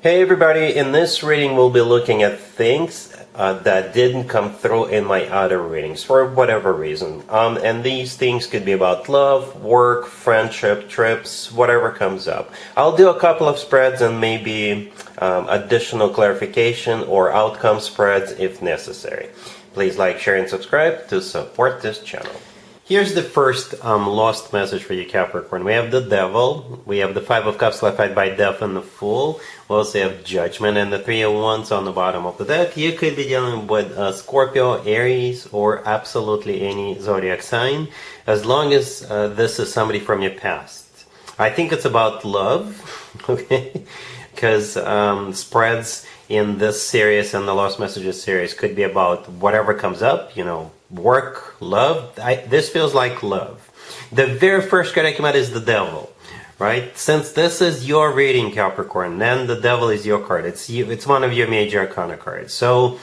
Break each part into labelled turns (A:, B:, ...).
A: Hey everybody, in this reading we'll be looking at things that didn't come through in my other readings for whatever reason. And these things could be about love, work, friendship, trips, whatever comes up. I'll do a couple of spreads and maybe additional clarification or outcome spreads if necessary. Please like, share, and subscribe to support this channel. Here's the first lost message for you, Capricorn. We have the Devil, we have the Five of Cups left by Death and the Fool. We also have Judgment and the Three of Wands on the bottom of the deck. You could be dealing with Scorpio, Aries, or absolutely any zodiac sign, as long as this is somebody from your past. I think it's about love, okay? Because spreads in this series and the Lost Messages series could be about whatever comes up, you know, work, love. This feels like love. The very first card that came out is the Devil, right? Since this is your reading, Capricorn, then the Devil is your card. It's one of your major arcana cards. So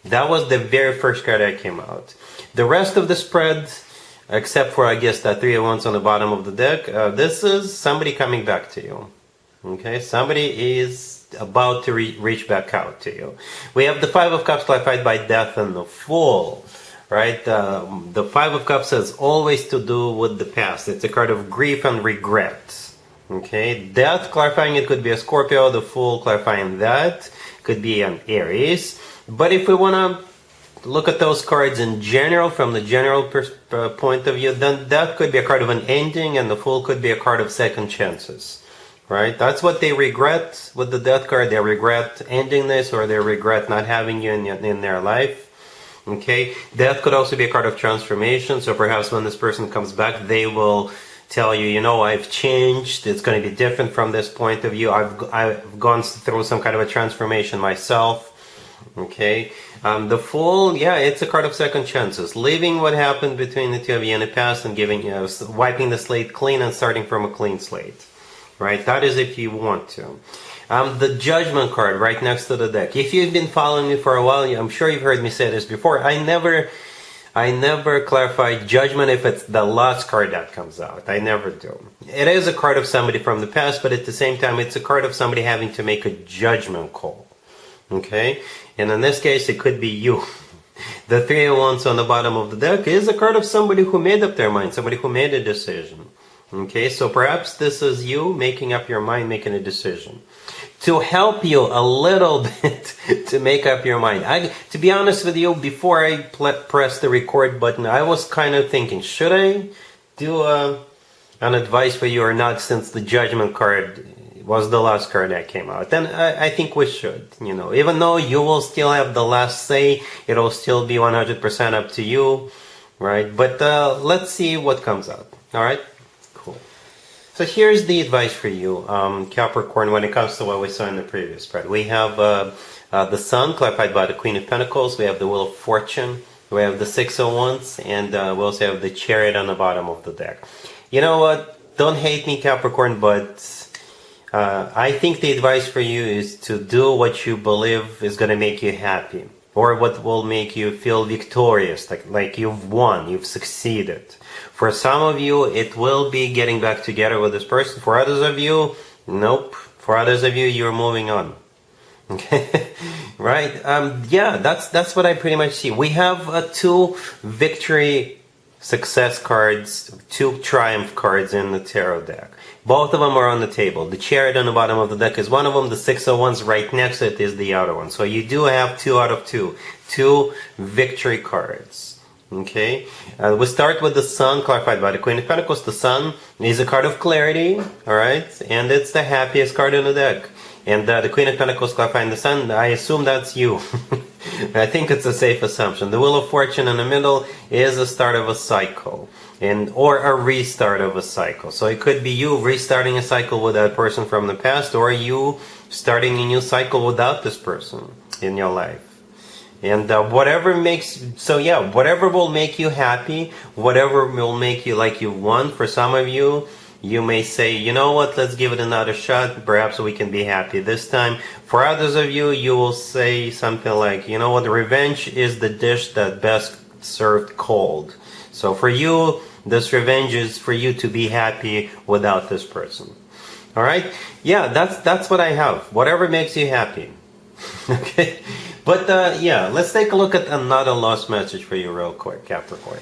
A: that was the very first card that came out. The rest of the spread, except for I guess that Three of Wands on the bottom of the deck, this is somebody coming back to you. Okay, somebody is about to reach back out to you. We have the Five of Cups clarified by Death and the Fool. Right? The Five of Cups has always to do with the past. It's a card of grief and regret. Okay? Death, clarifying it could be a Scorpio. The Fool, clarifying that could be an Aries. But if we want to look at those cards in general, from the general point of view, then Death could be a card of an ending, and the Fool could be a card of second chances. Right? That's what they regret with the Death card. They regret ending this, or they regret not having you in their life. Okay, Death could also be a card of transformation. So perhaps when this person comes back, they will tell you, you know, I've changed. It's going to be different from this point of view. I've gone through some kind of a transformation myself. Okay, the Fool, yeah, it's a card of second chances, leaving what happened between the two of you in the past and giving, you know, wiping the slate clean and starting from a clean slate. Right, that is if you want to. The Judgment card right next to the deck. If you've been following me for a while, I'm sure you've heard me say this before. I never clarify Judgment if it's the last card that comes out. I never do. It is a card of somebody from the past, but at the same time, it's a card of somebody having to make a judgment call. Okay? And in this case, it could be you. The Three of Wands on the bottom of the deck is a card of somebody who made up their mind, somebody who made a decision. Okay, so perhaps this is you making up your mind, making a decision. To help you a little bit to make up your mind. To be honest with you, before I press the record button, I was kind of thinking, should I do an advice for you or not, since the Judgment card was the last card that came out? Then I think we should, you know, even though you will still have the last say, it'll still be 100% up to you, right? But let's see what comes out, all right? So here's the advice for you, Capricorn, when it comes to what we saw in the previous spread. We have the Sun, clarified by the Queen of Pentacles. We have the Wheel of Fortune. We have the Six of Wands. And we also have the Chariot on the bottom of the deck. You know what? Don't hate me, Capricorn, but I think the advice for you is to do what you believe is going to make you happy, or what will make you feel victorious, like you've won, you've succeeded. For some of you, it will be getting back together with this person. For others of you, nope. For others of you, you're moving on. Okay, right? Yeah, that's what I pretty much see. We have two victory success cards, two triumph cards in the tarot deck. Both of them are on the table. The Chariot on the bottom of the deck is one of them. The Six of Wands right next to it is the other one. So you do have 2 out of 2. 2 victory cards. Okay, we start with the Sun, clarified by the Queen of Pentacles. The Sun is a card of clarity, all right, and it's the happiest card in the deck. And the Queen of Pentacles clarifying the Sun, I assume that's you. I think it's a safe assumption. The Wheel of Fortune in the middle is a start of a cycle, or a restart of a cycle. So it could be you restarting a cycle with that person from the past, or you starting a new cycle without this person in your life. And whatever will make you happy, whatever will make you like you won. For some of you, you may say, you know what, let's give it another shot. Perhaps we can be happy this time. For others of you, you will say something like, you know what, revenge is the dish that best served cold. So for you, this revenge is for you to be happy without this person. All right? Yeah, that's what I have. Whatever makes you happy. Okay? But yeah, let's take a look at another lost message for you real quick, Capricorn.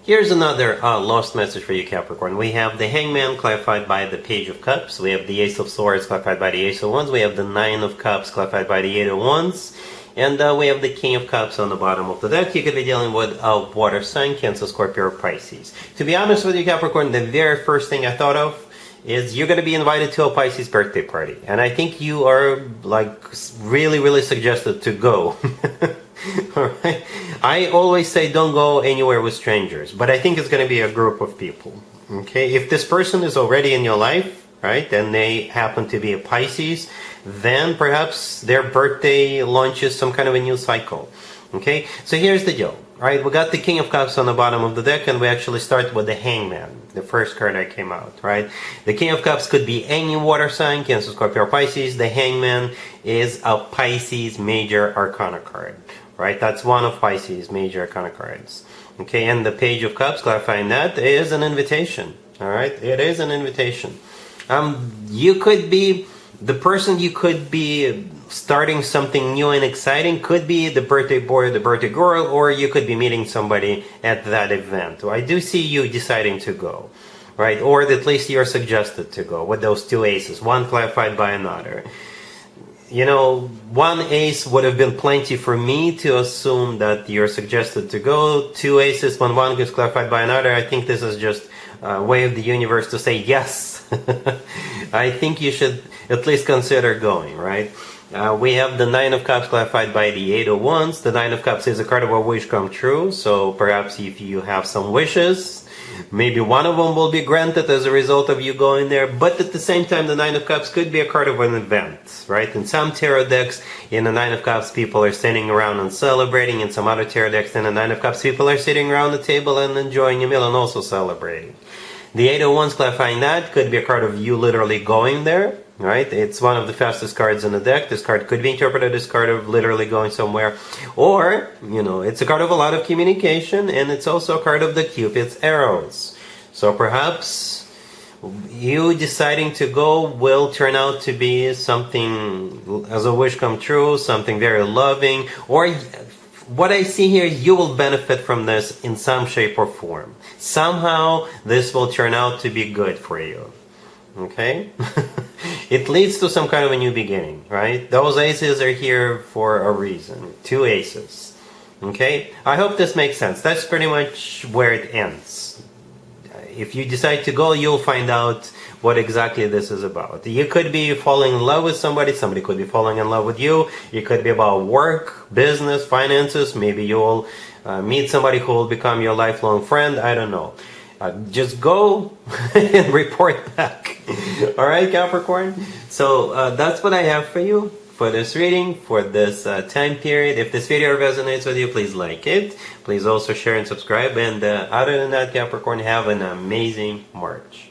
A: Here's another lost message for you, Capricorn. We have the Hangman clarified by the Page of Cups. We have the Ace of Swords clarified by the Ace of Wands. We have the Nine of Cups clarified by the Eight of Wands. And we have the King of Cups on the bottom of the deck. You could be dealing with a water sign, Cancer, Scorpio, or Pisces. To be honest with you, Capricorn, the very first thing I thought of is you're going to be invited to a Pisces birthday party. And I think you are like really suggested to go. Alright? I always say don't go anywhere with strangers, but I think it's going to be a group of people. Okay? If this person is already in your life, right, and they happen to be a Pisces, then perhaps their birthday launches some kind of a new cycle. Okay? So here's the deal. Right? We got the King of Cups on the bottom of the deck, and we actually start with the Hangman, the first card that came out, right? The King of Cups could be any water sign, Cancer, Scorpio, or Pisces. The Hangman is a Pisces major arcana card, right? That's one of Pisces major arcana cards. Okay, and the Page of Cups, clarifying that, is an invitation, all right? It is an invitation. You could be, the person you could be starting something new and exciting could be the birthday boy or the birthday girl, or you could be meeting somebody at that event. I do see you deciding to go, right? Or at least you're suggested to go with those two aces, one clarified by another. You know, one ace would have been plenty for me to assume that you're suggested to go. Two aces, when one gets clarified by another, I think this is just a way of the universe to say yes. I think you should at least consider going, right? We have the Nine of Cups clarified by the Eight of Wands. The Nine of Cups is a card of a wish come true. So perhaps if you have some wishes, maybe one of them will be granted as a result of you going there. But at the same time, the Nine of Cups could be a card of an event, right? In some tarot decks, in the Nine of Cups, people are standing around and celebrating. In some other tarot decks, in the Nine of Cups, people are sitting around the table and enjoying a meal and also celebrating. The Eight of Wands, clarifying that, could be a card of you literally going there, right? It's one of the fastest cards in the deck. This card could be interpreted as card of literally going somewhere. Or, you know, it's a card of a lot of communication, and it's also a card of the Cupid's arrows. So perhaps you deciding to go will turn out to be something as a wish come true, something very loving, or what I see here, you will benefit from this in some shape or form. Somehow, this will turn out to be good for you. Okay? It leads to some kind of a new beginning, right? Those aces are here for a reason. Two aces. Okay? I hope this makes sense. That's pretty much where it ends. If you decide to go, you'll find out what exactly this is about. You could be falling in love with somebody, somebody could be falling in love with you. It could be about work, business, finances. Maybe you'll meet somebody who will become your lifelong friend. I don't know. Just go and report back. All right, Capricorn? So that's what I have for you for this reading, for this time period. If this video resonates with you, please like it. Please also share and subscribe. And other than that, Capricorn, have an amazing March.